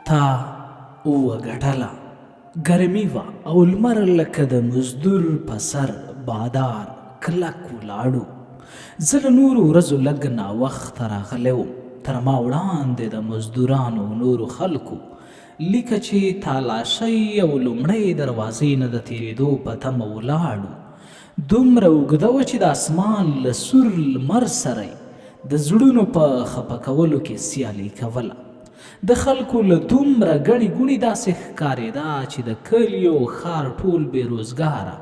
تا وګټله. ګرمي وه او لمر لکه د مزدور په سر بادار کلک ولاړو. زه له نورو ورځو لږ ناوخته راغلی وم. تر ما وړاندې د مزدورانو او نورو خلکو لیکه چې تالاشۍ او لومړۍ دروازې نه د تېرېدو په تمه ولاړو. دومره اوږده وه چې د اسمان له سور لمر سره د زړونو په خفه کولو کې سیالي کوله. د خلکو له دومره ګڼې ګوڼې داسې ښکارېده چې د کلي او ښار ټول بېروزګاره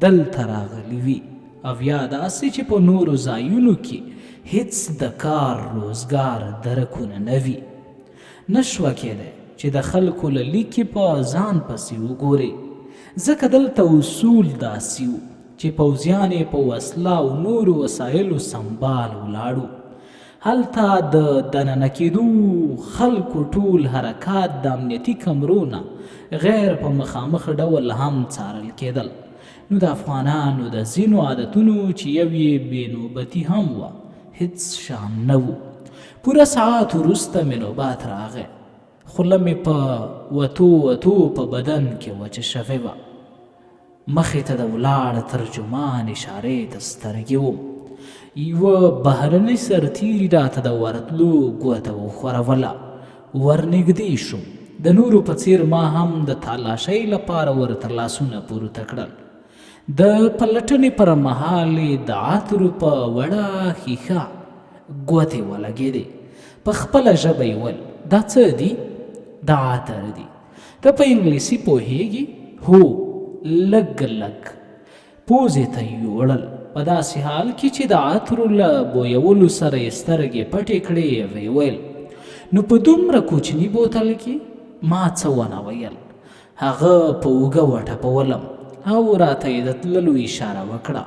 دلته راغلي وي، او یا داسې چې په نورو ځایونو کې هیڅ د کار روزګار درکونه نه وي. نشوه کېدی چې د خلکو له لیکې په ځان پسې وګورې، ځکه دلته اصول داسې وو چې پوځیان یې په وسله او نورو وسایلو سنبال ولاړو. هلته د دننه کېدو خلکو ټول حرکات د امنیتي کمرونه غیر په مخامخ ډول هم څارل کېدل. نو د افغانانو د ځینو عادتونو چې یو یې بې نوبتي هم وه هېڅ شان نه وو. پوره ساعت وروسته مې نوبت راغی. خوله مې په وتو په بدن کې وچه شوې وه. مخې ته د ولاړ ترجمان اشارې ته سترګې وم. یوه بهرنۍ سرتیري راته د ورتلو ګوته وښوروله. ورنږدې شوم. د نورو په څېر ما هم د تالاشۍ لپاره ورته لاسونه پورته کړل. د پلټنې پر مهال د عطرو په وړه ښیښه ګوتې ولګېدې. په خپله ژبه یې ویل: دا څه دي؟ دا عطر دي. ته په انګلیسي پوهېږي؟ هو، لږ لږ. پوزې ته یې یوړل. په داسې حال کې چې د عطرو له بویولو سره یې سترګې پټې کړې ویې ویل: نو په دومره کوچني بوتل کې؟ ما څه ونه ویل. هغه په اوږه وټپولم او راته یې د تللو اشاره وکړه.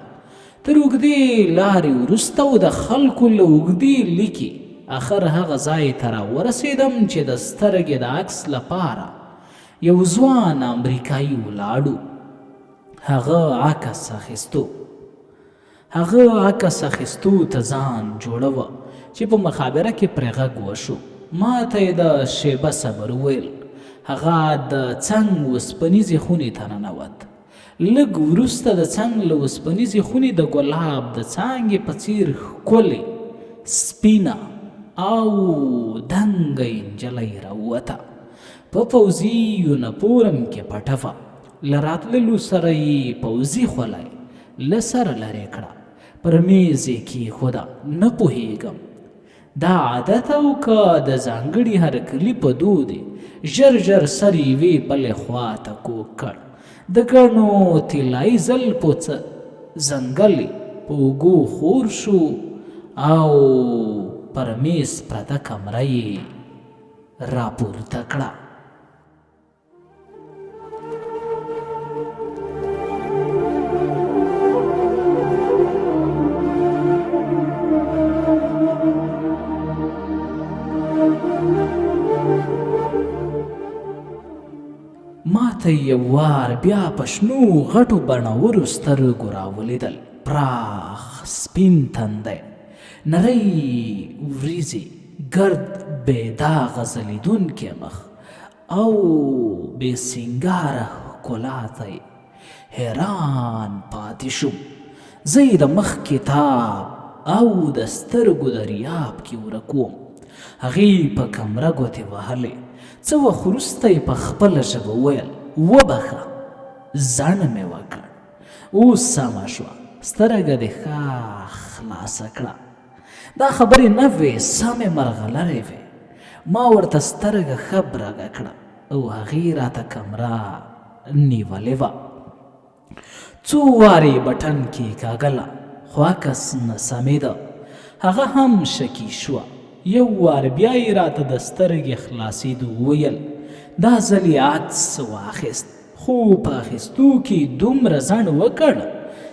تر اوږدې لارې وروسته او د خلکو له اوږدې لیکې اخر هغه ځای ته راورسېدم چې د سترګې د عکس لپاره یو ځوان امریکایي ولاړو. هغه عکس اخیستو ته ځان جوړوه چې په مخابره کې پرې غږ وشو. ما ته یې د شیبه صبر وویل. هغه د څنګ وسپنیزې خونې ته ننوت. لږ وروسته د څنګ له وسپنیزې خونې د ګلاب د څانګې په څېر ښکلې سپینه او دنګه نجلۍ راووته. په پوځي یونیفورم کې پټه وه. له راتللو سره یې پوځي خولۍ له سره لرې کړه. پر میز یې کېښوده. نه پوهېږم دا عادت او که د ځانګړي هرکلي په دود ژر ژر سر یوې بلې خوا ته کوږ کړ. د ګڼو طلایي زلفو ځنګل په اوږو خور شو او پر میز پرته کمره یې راپورته کړه. ما ته یو وار بیا په شنو غټو بڼورو سترګو راولیدل. پراخ سپین تندی، نری وریځې، ګرد بې داغه ځلېدونکی مخ او بې سینګاره ښکلا ته حیران پاتې شوم. زه یې د مخ کتاب او د سترګو دریاب کې ورک وم. هغې په کمره ګوتې وهلې. څه وخت وروسته یې په خپله ژبه وویل: وبخه، ځڼ مې وکړ. اوس سمه شوه، سترګه دې ښه خلاصه کړه. دا خبرې نه وې، سمې مرغلرې وې. ما ورته سترګه ښه برګه کړه او هغې راته کمره نیولې وه. څو وارې بټن کېکاږله خو عکس نه سمېده. هغه هم شکي شوه. یو وار بیا یې راته د سترګې خلاصېدو وویل. دا ځل یې عکس واخیست، خو په اخیستو کې دومره ځڼ وکړ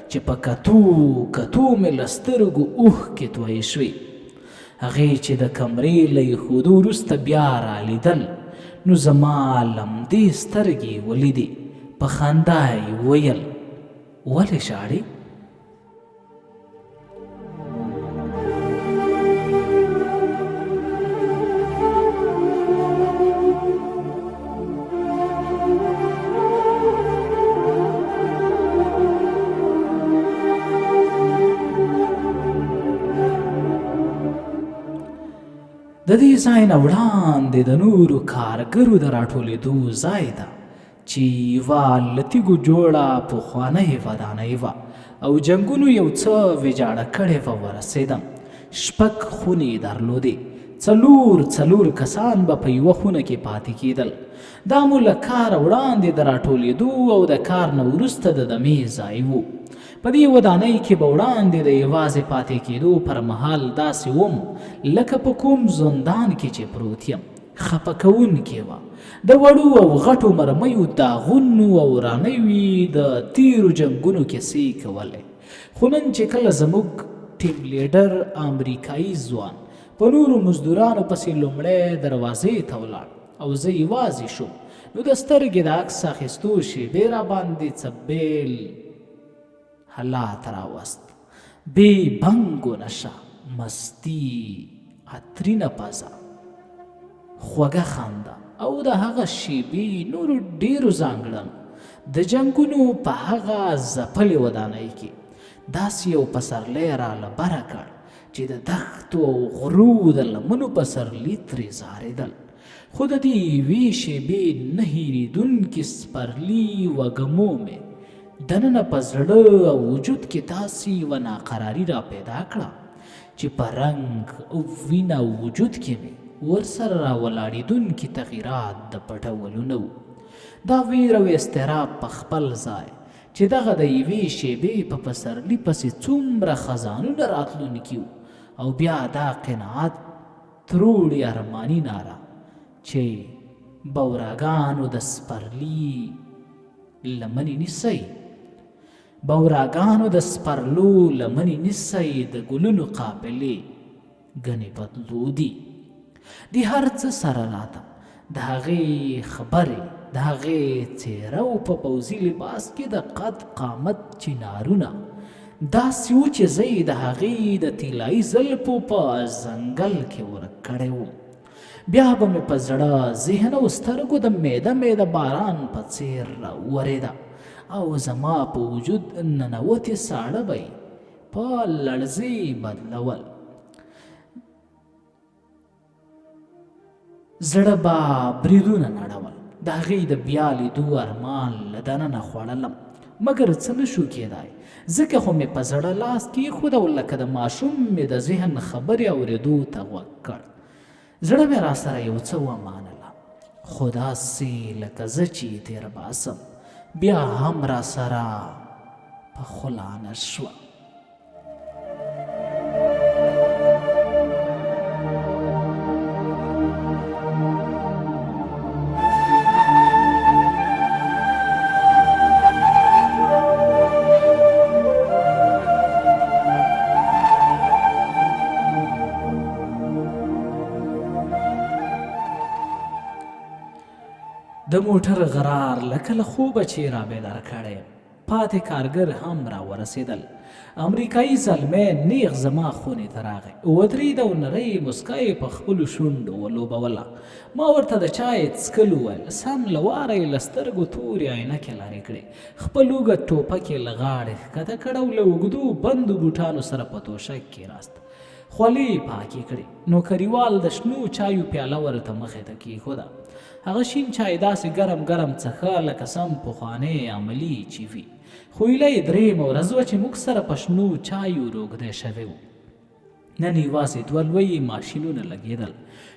چې په کتو مې له سترګو اوښکې تویې شوې. هغې چې د کمرې له ایښودو وروسته بیا رالیدل، نو زما لمدې سترګې ولیدې. په خندا یې وویل: ولې ژاړې؟ د دې ځای نه وړاندې د نورو کارګرو د راټولېدو ځای ته چې یوه له تیږو جوړه پخوانۍ ودانۍ وه او جنګونو یو څه ویجاړه کړې وه ورسېدم. 6 خونې یې درلودې. څلور کسان به په یوه خونه کې پاتې کېدل. دا مو له کاره وړاندې د راټولېدو او د کار نه وروسته د دمې ځای و. په دې ودانۍ کې به وړاندې د یوازې پاتې کېدو پر مهال داسې وم لکه په کوم زندان کې چې پروت یم. خفه کوونکې وه. د وړو او غټو مرمیو داغونو او ورانیو د تیرو جنګونو کیسې کولې. خو نن چې کله زموږ ټیم لیډر امریکایي ځوان په نورو مزدورانو پسې لومړی دروازې ته ولاړ او زه یوازې شوم، نو د سترګې د عکس اخیستو شیبې راباندې څه بیل حالات راوست. بې بنګو نشه، مستی، عطرینه پزه، خوږه خنده او د هغه شیبې نورو ډیرو ځانګړنو د جنګونو په هغه ځپلې ودانۍ کې داسې یو پسرلی راله بره کړ چې د دښتو او غرو د لمنو پسرلي ترې زارېدل. خو د دې یوې شیبې نه هېرېدونکي سپرلي وږمو مې دننه په زړه او وجود کې داسې یوه ناقراري را پیدا کړه چې په رنګ او وینه او وجود کې مې ورسره راولاړېدونکي تغییرات د پټولو نه وو. دا ویر او اضطراب په خپل ځای چې دغه د یوې شیبې په پسرلي پسې څومره خزانونه راتلونکي وو، او بیا دا قناعت تروړې ارماني ناره چې بوراګانو د سپرلي لمنې نیسئ، بوراګانو د سپرلو لمنې نیسئ، د ګلونو قابلې ګنې بدلو دي. د هر څه سره راته د هغې خبرې، د هغې څېره او په پوځي لباس کې د قد قامت چنارونه داسې وو چې زه یې د هغې د طلایي زلفو په ځنګل کې ورک کړی وم. بیا به مې په زړه، ذهن او سترګو د میده باران په څېر راورېده او زما په وجود ننوتې ساړه به یې په لړزې بدلول. زړه به بریدونه نړول. د هغې د بیا لیدو ارمان له دننه خوړلم، مګر څه نه شو کېدای، ځکه خو مې په زړه لاس کېښود او لکه د ماشوم مې د ذهن خبرې اورېدو ته غوږ کړ. زړه مې راسره یو څه ومانله، خو داسې لکه زه چې یې تېر باسم بیا هم راسره په خوله نه شوه. د موټر غرار لکه له خوبه چې را بیدار کړی، پاتې کارګر هم را ورسېدل. امریکایي زلمی نیغ زما خونې ته راغی، ودرېد او نرۍ مسکا یې په خپلو شونډو ولوبوله. ما ورته د چای څښلو وویل. سم له واره یې له سترګو تورې عینکې لرې کړې، خپل اوږد ټوپک یې له غاړې ښکته کړ او له اوږدو بندو بوټانو سره په توشک کېناست. خولې یې پاکې کړې. نوکریوال د شنو چایو پیاله ورته مخې ته کېښوده. هغه شین چای داسې ګرم څښه لکه سم پخوانی عملي چې وي. خو ایله یې درېیمه ورځ وه چې موږ سره په شنو چایو روږدی شوی وو. نن یوازې 2 لوی ماشینونه لګېدل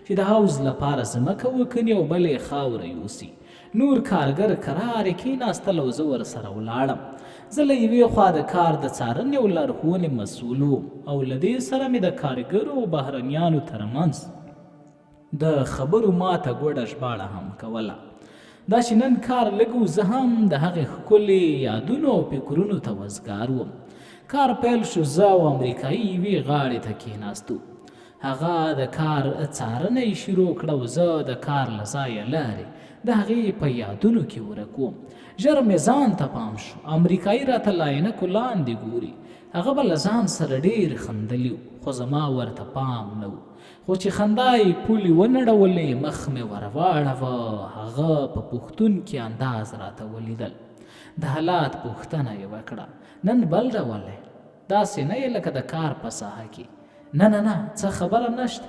چې د حوض لپاره ځمکه وکني او بل یې خاوره یوسي. نور کارګر کرارې کېناستل او زه ورسره ولاړم. زه له یوې خوا د کار د څارنې او لارښوونې مسؤل وم او له دې سره مې د کارګرو او بهرنیانو ترمنځ د خبرو ماته ګوډه ژباړه هم کوله. دا چې نن کار لږ و، زه هم د هغې ښکلې یادونو او فکرونو ته وزګار وم. کار پیل شو، زه او امریکایي یوې غاړې ته کېناستو. هغه د کار څارنه یې شروع کړه او زه د کار له ځایه لارې د هغې په یادونو کې ورک وم. ژر مې ځان ته پام شو، امریکایي راته له عینکو لاندې ګوري. هغه به له ځان سره ډېر خندلي و، خو زما ورته پام نه و. خو چې خندا یې پولې ونړولې، مخ مې ورواړوه. هغه په پوښتون کې انداز راته ولیدل. د حالات پوښتنه یې وکړه. نن بل ډول یې، داسې نه یې لکه د کار په ساحه کې. نه څه خبره نشته.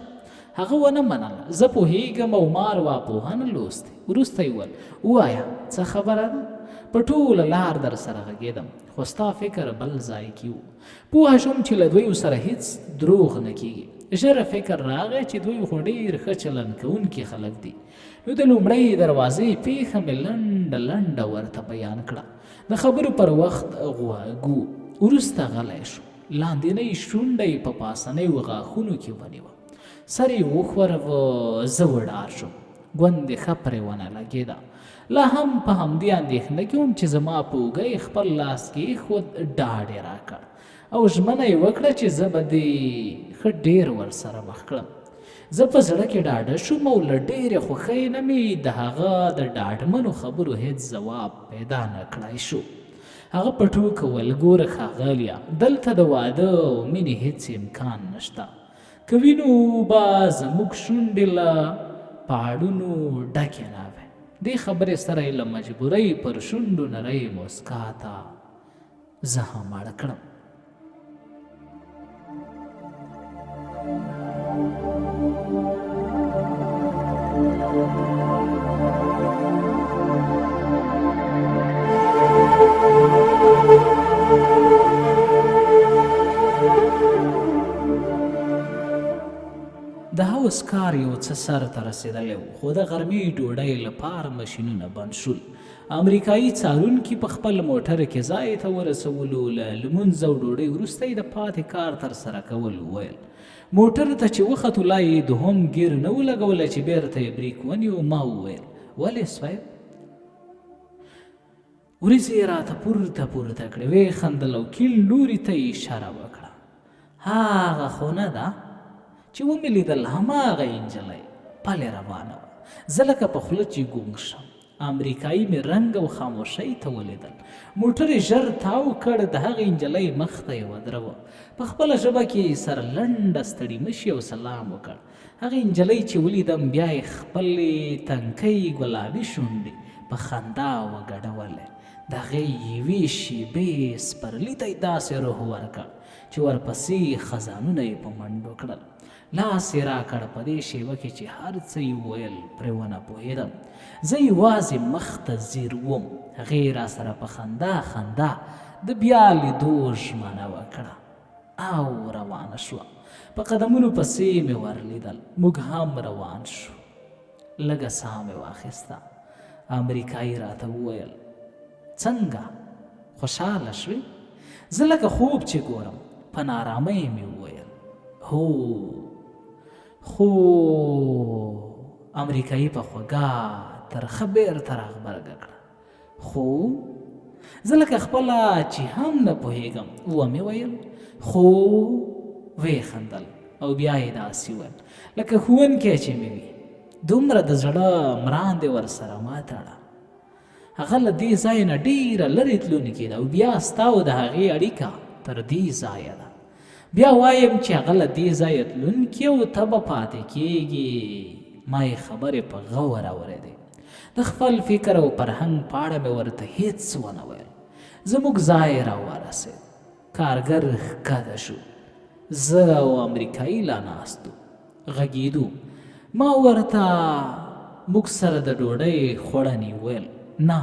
هغه ونه منله. زه پوهېږم او ما ارواپوهنه لوستې. وروسته یې وویل ووایه څه خبره ده؟ په ټوله لار در سره غږېدم خو ستا فکر بل ځای کې و. پوه شوم چې له دوی سره هیڅ دروغ نه کېږي. ژر فکر راغی چې دوی خو ډېر ښه چلند کوونکي خلک دي. نو د لومړۍ دروازې پیښه مې لنډه ورته بیان کړه. د خبرو پر وخت غوږو وروسته غلی شو. لاندینۍ شونډه یې په پاسنیو غاښونو کې ونیوه. سر یې وښوراوه. زه وډار شوم. ګوندې ښه پرې ونه لګېده. لا هم په همدې اندېښنه کې وم چې زما په اوږه یې خپل لاس کېښود. ډاډ یې راکړ او ژمنه یې وکړه چې زه به دې ښه ډېر ورسره مخ کړم. زه په زړه کې ډاډه شوم او له ډېرې خوښۍ نه مې د هغه د ډاډمنو خبرو هېڅ ځواب پیدا نه کړای شو. هغه په ټوکه وویل ګوره ښاغلیه دلته د واده او مینې هېڅ امکان نشته. که وینو به زموږ شونډې له پاړونو ډکې نه وې. دې خبرې سره یې له مجبورۍ پر شونډو نرۍ موسکا ته زه هم اړ کړم. د حوض کار یو څه سر ته رسېدلی و خو د غرمې ډوډۍ لپاره ماشینونه بند شول. امریکایي څارونکي په خپل موټر کې ځای ته ورسولو. له لمونځ او ډوډۍ وروسته یې د پاتې کار ترسره کول وویل. موټر ته چې وختو لا یې دوهم ګیر نه و لګولی چې بیرته یې بریک ونیو. ما وویل ولې صاحب؟ وریځې یې راته پورته کړې. ویې خندل او کیڼ لوري ته یې اشاره وکړه. هغه خو نه ده چې ومې لیدل هماغه نجلۍ پلې روانه وه. زه لکه په خوله چې ګونګ شم. امریکایي مې رنګ او خاموشۍ ته ولیدل. موټر یې ژر تاو کړ. د هغې نجلۍ مخ ته یې ودروه. په خپله ژبه کې سر لنډه ستړي مشي او سلام وکړ. هغې نجلۍ چې ولیدم بیا یې خپلې تنکۍ ګلابي شونډې په خندا وګډولې. د هغې یوې شېبې سپرلي ته یې داسې روح ورکړ چې ورپسې خزانونه یې په منډو کړل. لاس یې راکړ. په دې شېبه کې چې هر څه یې وویل پرې ونه پوهېدم. زه یوازې مخ ته ځیر وم. هغې راسره په خندا د بیا لیدو ژمنه وکړه او روانه شوه. په قدمونو پسې مې ورلیدل. موږ هم روان شو. لږه ساه مې واخیسته. امریکایي راته وویل څنګه خوشحاله شوې؟ زه لکه خوب چې ګورم. په نارامۍ مې وویل هو. خو امریکایي په خوږه ترخه بیرته راغبرګه کړه. خو زه لکه خپله چې هم نه پوهېږم ومې ویل خو. ویې خندل او بیا یې داسې وویل لکه ښوونکی چې مې وي. دومره د زړه مراندې ورسره ما تړه. هغه له دې ځای نه ډېره لرې تلونکې ده او بیا ستا او د هغې اړیکه تر دې ځایه ده. بیا وایم چې هغه له دې ځایه تلونکې او ته به پاتې کېږي. ما یې خبرې په غور اورېدې. د خپل فکر او فرهنګ په اړه مې ورته هېڅ ونه ویل. زموږ ځای راورسېد. کارګر ښکته شو. زه او امریکایي لا ناستو. غږېدو. ما ورته موږ سره د ډوډۍ خوړنې ویل. نه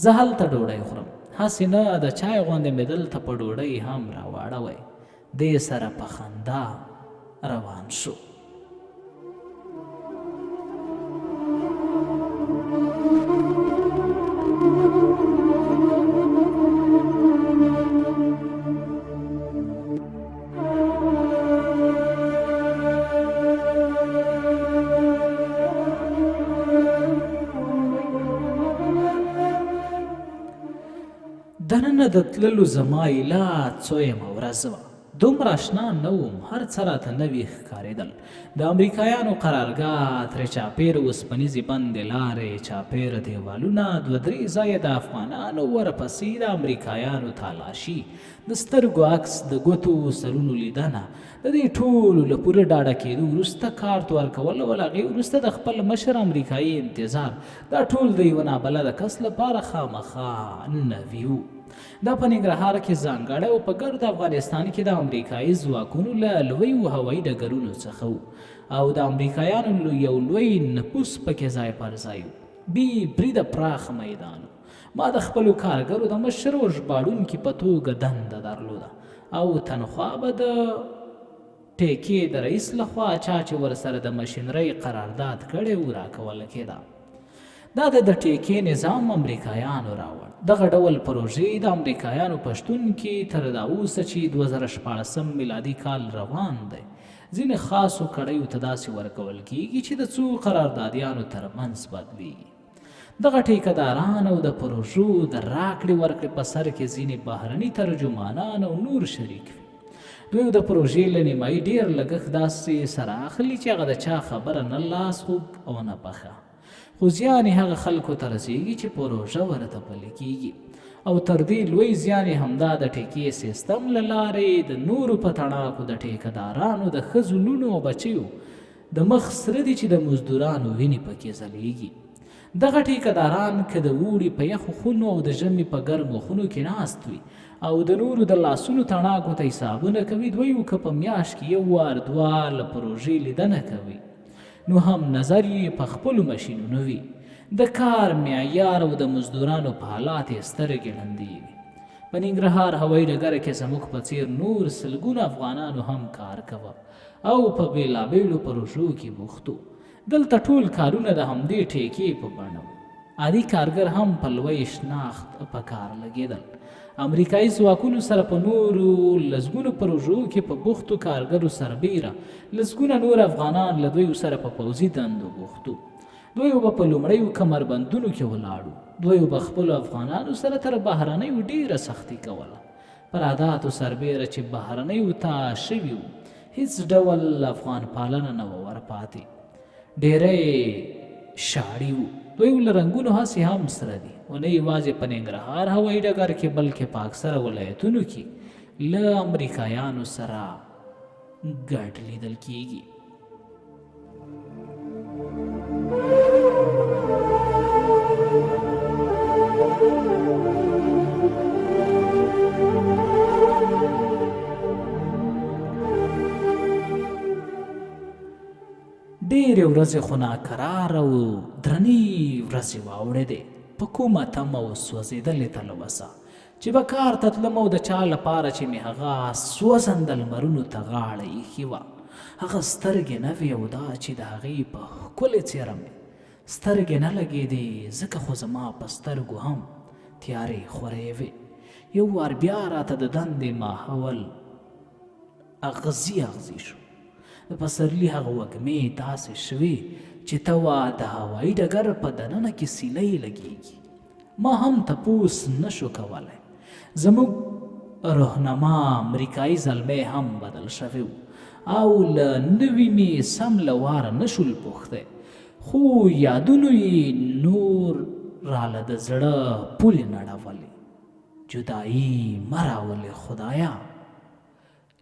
زه هلته ډوډۍ خورم. هسې نه د چای غوندې مې دلته په ډوډۍ هم راواړوئ. دې سره په خندا روان شو. دننه د تللو زما ایله څویمه ورځ وه. دومره اشنا نه وم. هر څه راته نوي ښکارېدل. د امریکایانو قرارګاه، ترې چاپېره اوسپنیزې بندې لارې، چاپېره دیوالونه، دوه درې ځایه د افغانانو، ورپسې د امریکایانو تالاشي، د سترګو عکس، د ګوتو سرونو لیدنه. د دې ټولو له پوره ډاډه کېدو وروسته کارت ورکول او له هغې وروسته د خپل مشر امریکایي انتظار. دا ټول د یوه نابلده کس لپاره خامخا نوي وو. دا په ننګرهار کې ځانګړی او په ګرد افغانستان کې د امریکایي ځواکونو له لویو هوایي ډګرونو څخه او د امریکایانو یو لوی نفوس پکې ځای پر ځای بې بریده پراخ میدان. ما د خپلو کارګرو د مشر او ژباړونکي په توګه دنده درلوده او تنخوا به د ټیکې د رئیس لخوا چا چې ورسره د مشینرۍ قرارداد کړی و راکوله کېده. دا د ټیکې نظام امریکایانو راوړ. دغه ډول پروژې د امریکایانو په شتون کې تر دا اوسه چې 2014 میلادي کال روان دی ځینې خاصو کړیو ته داسې ورکول کېږي چې د څو قراردادیانو ترمنځ بدلیږي. دغه ټیکهداران او د پروژو د راکړې ورکړې په سر کې ځینې بهرني ترجمانان او نور شریک وي. دوی د پروژې له نیمایي ډېر لګښت داسې سره اخلي چې هغه د چا خبره نه لاس خوږ او نه پخه، خو زیان یې هغه خلکو ته رسیږي چې پروژه ورته پلي کېږي. او تر دې لوی زیان یې همدا د ټیکې سیستم له لارې د نورو په تڼاکو د ټیکهدارانو د ښځو لوڼو او بچیو د مخ سره دي چې د مزدورانو وینې پکې ځلیږي. دغه ټیکهداران که د اوړي په یخو خونو او د ژمي په ګرمو خونو کې ناست وي او د نورو د لاسونو تڼاکو ته حسابونه کوي، دوی که په میاشت کې یو وار دوه له پروژې لیدنه کوي نو هم نظر یې په خپلو ماشینونو وي. د کار معیار او د مزدورانو په حالات یې سترګې ړندې وي. په ننګرهار هوایي ډګر کې زموږ په څېر نور سلګونه افغانانو هم کار کوه او په بېلابېلو پروژو کې بوختو. دلته ټول کارونه د همدې ټیکې په بڼه وو. عادي کارګر هم په لوی شناخت په کار لګېدل. امریکایي ځواکونو سره په نورو لسګونو پروژو کې په بوختو کارګرو سربیره لسګونه نور افغانان له دوی سره په پوځي دندو بوختو. دوی به په لومړیو کمربندونو کې ولاړو. دوی به خپلو افغانانو سره تر بهرنیو ډیره سختي کوله. پر عاداتو سربیره چې بهرنیو ته شوي وو هیڅ ډول افغان پالنه نه وه ورپاتې. ډیری شاړي وو. دوی له رنګونو هسې هم سره دي او نه یوازې په ننګرهار هوایي ډګر کې بلکې په اکثره ولایتونو کې له امریکایانو سره ګډ لیدل کېږي. ډېرې ورځې خو ناکراره او درنې ورځې واوړېدې په کومه تمه او سوځېدلې تلوسه چې به کار ته تلم او د چا لپاره چې مې هغه سوځنده لمرونو ته غاړه ایښې وه هغه سترګې نه وې او دا چې د هغې په ښکلې څېره مې سترګې نه لګېدې ځکه خو زما په سترګو هم تیارې خورې وې. یو وار بیا راته د دندې ماحول اغزي شو. د پسرلي هغه وږمې داسې شوې چې ته وا د هوایي ډګر په دننه کې سیلۍ لګېږي. ما هم تپوس نه شو کولی. زموږ رهنما امریکایي زلمی هم بدل شوی و او له نوي مې سم له واره نه شول پوښتی، خو یادونو یې نور راله د زړه پولې نړولې. جدایي مه راولې خدایا،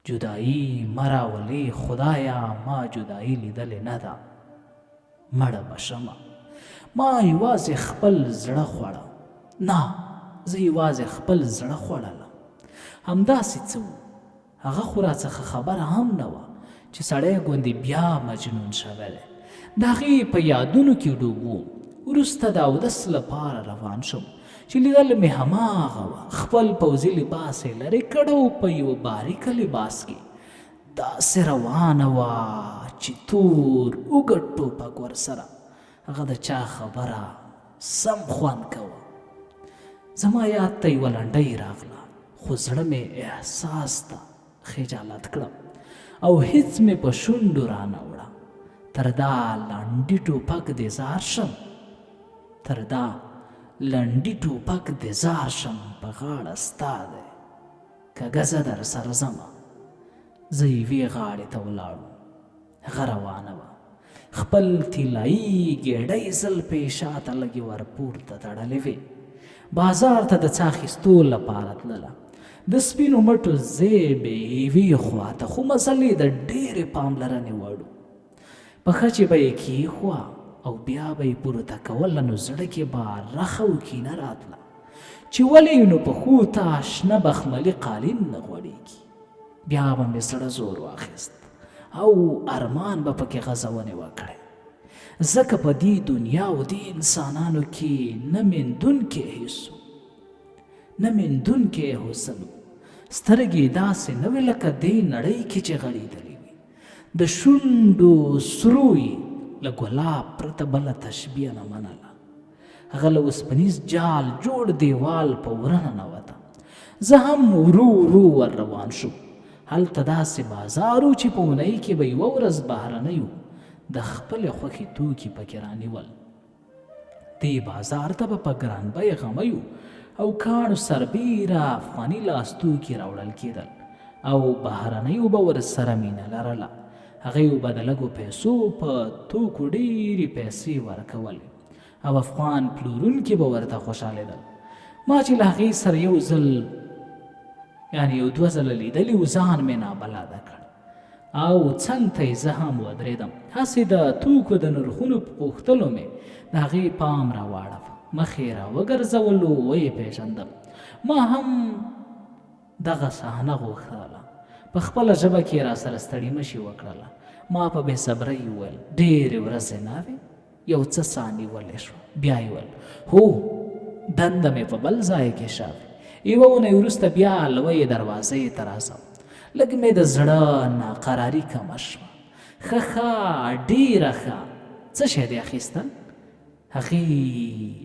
جدایي مه راولې خدایا، ما جدایي لیدلې نه ده مړه به شمه. ما یوازې خپل زړه خوړه، نه زه یوازې خپل زړه خوړلم. همداسې څه وو، هغه خو راڅخه خبره هم نه وه چې سړی ګوندې بیا مجنون شوی دی. د هغې په یادونو کې ډوب وم. وروسته د اودس لپاره روان شوم چې لیدل مې هماغه وه. خپل پوځي لباس یې لرې کړی و، په یوه باریکه لباس کې داسې روانه وه چې تور اوږد ټوپک ورسره. هغه د چا خبره سم خوند کوه. زما یاد ته یوه لنډۍ راغله، خو زړه مې احساس ته خجالت کړم او هیڅ مې په شونډو رانه وړه. تر دا لنډي ټوپک دې زار شم، تر دا لنډي ټوپک دې زار شم، په غاړه ستا دی کږه زه در سره ځمه. زه یوې غاړې ته ولاړو. هغه روانه وه. خپل طلایي ګېډۍ زلفې شاته لږې ورپورته تړلې وې. بازار ته د څه اخیستو لپاره تلله. د سپینو مټو زیبې یوې خواته، خو مسلې د ډېرې پاملرنې وړ. پښه چې به یې کېښوه او بیا به یې پورته کوله نو زړه کې به رخه او کینه راتله. چې ولې نو په ښو ته شنه بخملي قالین نه غوړېږي. بیا به مې زړه زور واخیست او ارمان به پکې غځونې وکړې، ځکه په دې دنیا او دې انسانانو کې نه میندونکی حس نه میندونکی حسن و. سترګې داسې نه وې لکه دې نړۍ کې چې غړېدلې وي. د شونډو سرو یې له ګلاب پرته بله تشبیه نه منله. هغه له اوسپنیز جال جوړ دیوال په وره ننوته. زه هم ورو ورو ور روان شو. هلته داسې بازار و چې په اونۍ کې به یوه ورځ بهرنیو د خپلې خوښې توکي پکې رانیول. دې بازار ته به په ګران بیه غمیو او کاڼو سربیره افغاني لاستوکي راوړل کېدل او بهرنیو به ورسره مینه لرله. هغوی به د لږو پیسو په توکو ډېرې پیسې ورکولې او افغان پلورونکي به ورته خوشحالېدل. ما چې له هغې سره یو ځل یو دوه ځله لیدلي و، ځان مې نابلده کړ او څنګ ته یې زه هم ودرېدم. هسې د توکو د نرخونو په پوښتلو مې د هغې پام راواړوه. مخ یې راوګرځولو ویې پېژندم. ما هم دغه صحنه غوښتله. په خپله ژبه کې را سره ستړي مشي وکړله. ما په بې صبرۍ وویل ډېرې ورځې نه وې، یو څه ساه نیولې شوه. بیا یې ویل هو، دنده مې په بل ځای کې شوې. یوه اونۍ وروسته بیا لویې دروازې ته راځم. لږ مې د زړه ناقراري کمه شوه. ښه ډېره ښه. څه شی دی اخیستل؟ هغې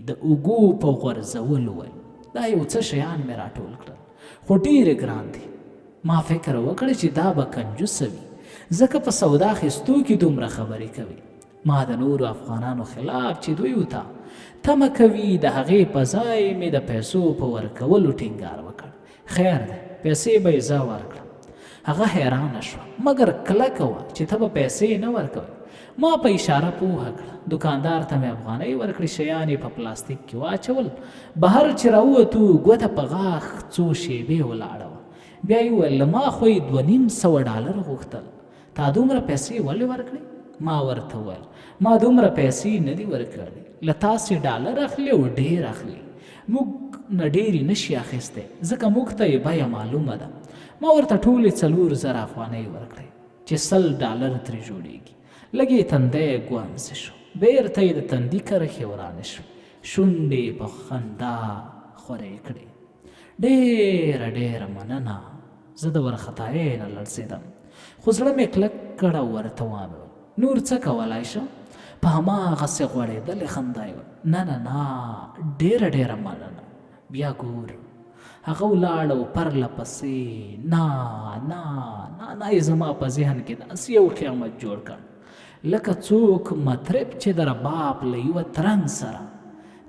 د اوږو په غورځولو ویل دا یو څه شیان مې راټول کړل، خو ډېرې ګران دي. ما فکر وکړ چې دا به کنجوسه وي، ځکه په سودا اخیستو کې دومره خبرې کوي. ما د نورو افغانانو خلاف چې دوی ته تمه کوي د هغې په ځای مې د پیسو په ورکولو ټینګار وکړ. خیر دی، پیسې به یې زه ورکړم. هغه حیرانه شوه، مګر کلکه وه چې ته به پیسې نه ورکوې. ما په اشاره پوهه کړه. دوکاندار ته مې افغانۍ ورکړې، شیان یې په پلاستیک کې واچول. بهر چې راووتو ګوته په غاښ څو شیبې ولاړه وه. بیا یې وویل له ما خو یې $250 غوښتل، تا دومره پیسې ولې ورکړې؟ ما ورته وویل ما دومره پیسې نه دي ورکړې، له تاسې ډالر اخلي او ډېر اخلي، موږ نه ډېرې نشي اخیستی ځکه موږ ته یې بیه معلومه ده. ما ورته ټولې 4,000 افغانۍ ورکړې چې $100 ترې جوړېږي. لږ یې تندی ګونځې شو، بېرته یې د تندي کرښې ورانې شوې، شونډې په خندا خورې کړې. ډېره مننه. زه د ورختایۍ نه لړزېدم، خو زړه مې کلک کړ او ورته ومې ویل نور څه کولی شم؟ په هماغسې غوړېدلې خندا یې ویل نه ډېره مننه. بیا ګورو. هغه ولاړ او پرله پسې نه یې زما په ذهن کې داسې یو قیامت جوړ کړ لکه څوک مطرب چې د رباب له یوه ترنګ سره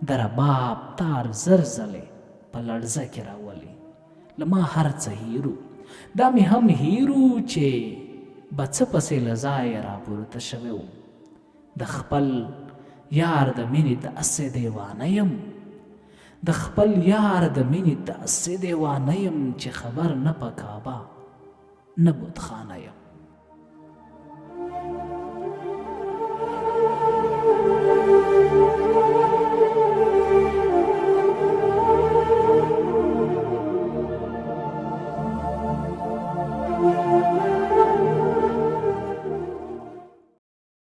د رباب تار زر ځلې په لړزه کې راولي. له ما هر څه هیرو، دا مې هم هیرو چې به څه پسې له ځایه راپورته شوی وم. د خپل یار د مینې داسې دیوانه یم، د خپل یار د مینې داسې دیوانه یم چې خبر نه په کعبه نه بتخانه یم.